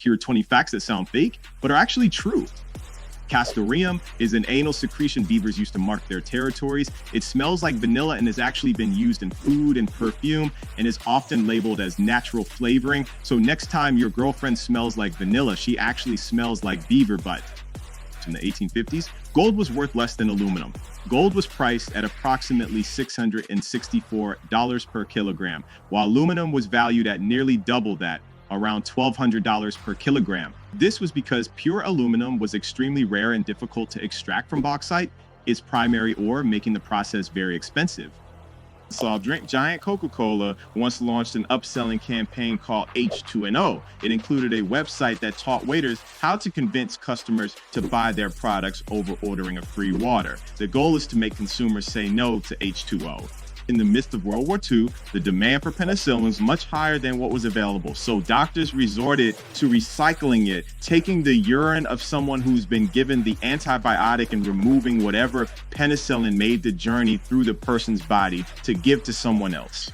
Here are 20 facts that sound fake, but are actually true. Castoreum is an anal secretion beavers use to mark their territories. It smells like vanilla and has actually been used in food and perfume and is often labeled as natural flavoring. So next time your girlfriend smells like vanilla, she actually smells like beaver butt. In the 1850s, gold was worth less than aluminum. Gold was priced at approximately $664 per kilogram, while aluminum was valued at nearly double that, around $1,200 per kilogram. This was because pure aluminum was extremely rare and difficult to extract from bauxite, its primary ore, making the process very expensive. Soft drink giant Coca-Cola once launched an upselling campaign called H2NO. It included a website that taught waiters how to convince customers to buy their products over ordering a free water. The goal is to make consumers say no to H2O. In the midst of World War II, the demand for penicillin was much higher than what was available, so doctors resorted to recycling it, taking the urine of someone who's been given the antibiotic and removing whatever penicillin made the journey through the person's body to give to someone else.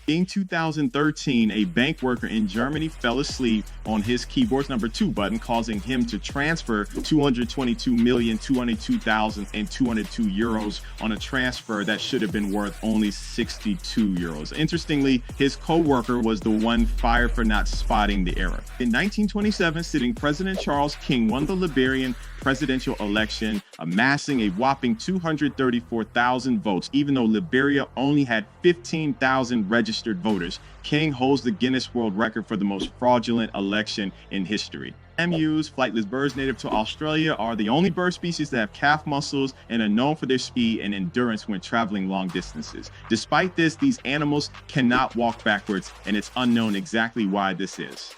In 2013, a bank worker in Germany fell asleep on his keyboard's number 2 button, causing him to transfer 222,202,202 euros on a transfer that should have been worth only 62 euros. Interestingly, his co-worker was the one fired for not spotting the error. In 1927, sitting President Charles King won the Liberian presidential election, amassing a whopping 234,000 votes. Even though Liberia only had 15,000 registered voters, King holds the Guinness World Record for the most fraudulent election in history. Emus, flightless birds native to Australia, are the only bird species that have calf muscles and are known for their speed and endurance when traveling long distances. Despite this, these animals cannot walk backwards, and it's unknown exactly why this is.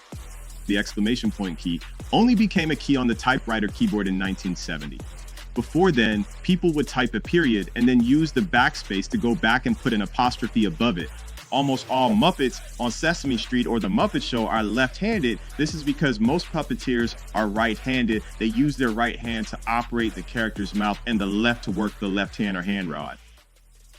The exclamation point key only became a key on the typewriter keyboard in 1970. Before then, people would type a period and then use the backspace to go back and put an apostrophe above it. Almost all Muppets on Sesame Street or The Muppet Show are left-handed. This is because most puppeteers are right-handed. They use their right hand to operate the character's mouth and the left to work the left hand or hand rod.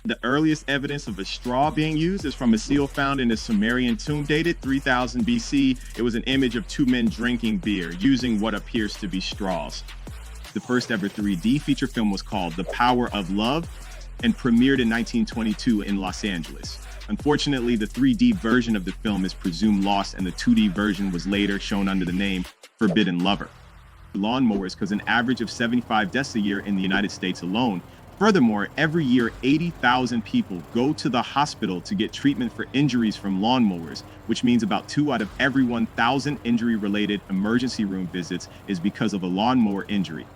The earliest evidence of a straw being used is from a seal found in a Sumerian tomb dated 3000 BC. It was an image of 2 men drinking beer using what appears to be straws. The first ever 3D feature film was called The Power of Love and premiered in 1922 in Los Angeles. Unfortunately, the 3D version of the film is presumed lost, and the 2D version was later shown under the name Forbidden Lover. Lawnmowers cause an average of 75 deaths a year in the United States alone. Furthermore, every year, 80,000 people go to the hospital to get treatment for injuries from lawnmowers, which means about 2 out of every 1,000 injury-related emergency room visits is because of a lawnmower injury.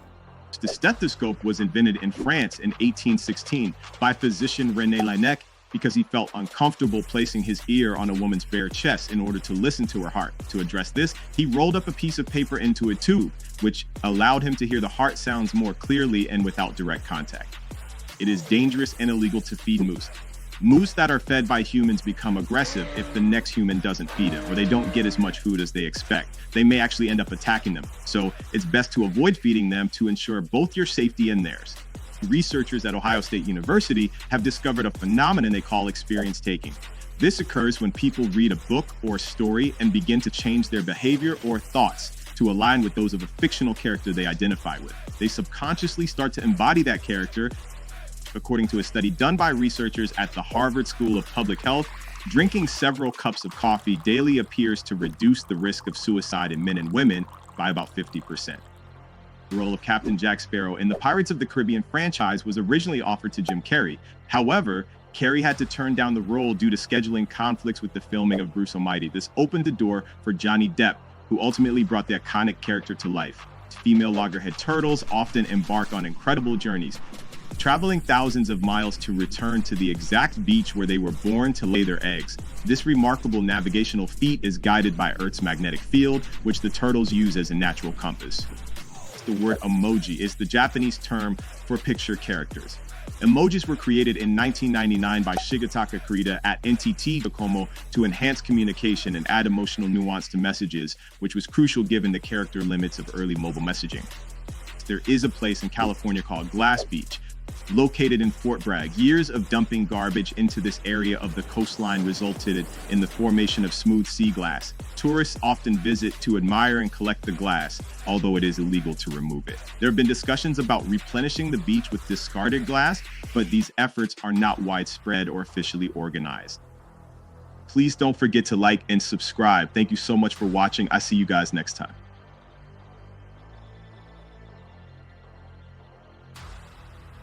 The stethoscope was invented in France in 1816 by physician René Laennec because he felt uncomfortable placing his ear on a woman's bare chest in order to listen to her heart. To address this, he rolled up a piece of paper into a tube, which allowed him to hear the heart sounds more clearly and without direct contact. It is dangerous and illegal to feed moose. Moose that are fed by humans become aggressive if the next human doesn't feed it, or they don't get as much food as they expect. They may actually end up attacking them. So it's best to avoid feeding them to ensure both your safety and theirs. Researchers at Ohio State University have discovered a phenomenon they call experience taking. This occurs when people read a book or story and begin to change their behavior or thoughts to align with those of a fictional character they identify with. They subconsciously start to embody that character. According to a study done by researchers at the Harvard School of Public Health, drinking several cups of coffee daily appears to reduce the risk of suicide in men and women by about 50%. The role of Captain Jack Sparrow in the Pirates of the Caribbean franchise was originally offered to Jim Carrey. However, Carrey had to turn down the role due to scheduling conflicts with the filming of Bruce Almighty. This opened the door for Johnny Depp, who ultimately brought the iconic character to life. Female loggerhead turtles often embark on incredible journeys, traveling thousands of miles to return to the exact beach where they were born to lay their eggs. This remarkable navigational feat is guided by Earth's magnetic field, which the turtles use as a natural compass. The word emoji is the Japanese term for picture characters. Emojis were created in 1999 by Shigetaka Kurita at NTT Docomo to enhance communication and add emotional nuance to messages, which was crucial given the character limits of early mobile messaging. There is a place in California called Glass Beach, Located in Fort Bragg, years of dumping garbage into this area of the coastline resulted in the formation of smooth sea glass. Tourists often visit to admire and collect the glass, although it is illegal to remove it. There have been discussions about replenishing the beach with discarded glass, but these efforts are not widespread or officially organized. Please don't forget to like and subscribe. Thank you so much for watching. I see you guys next time.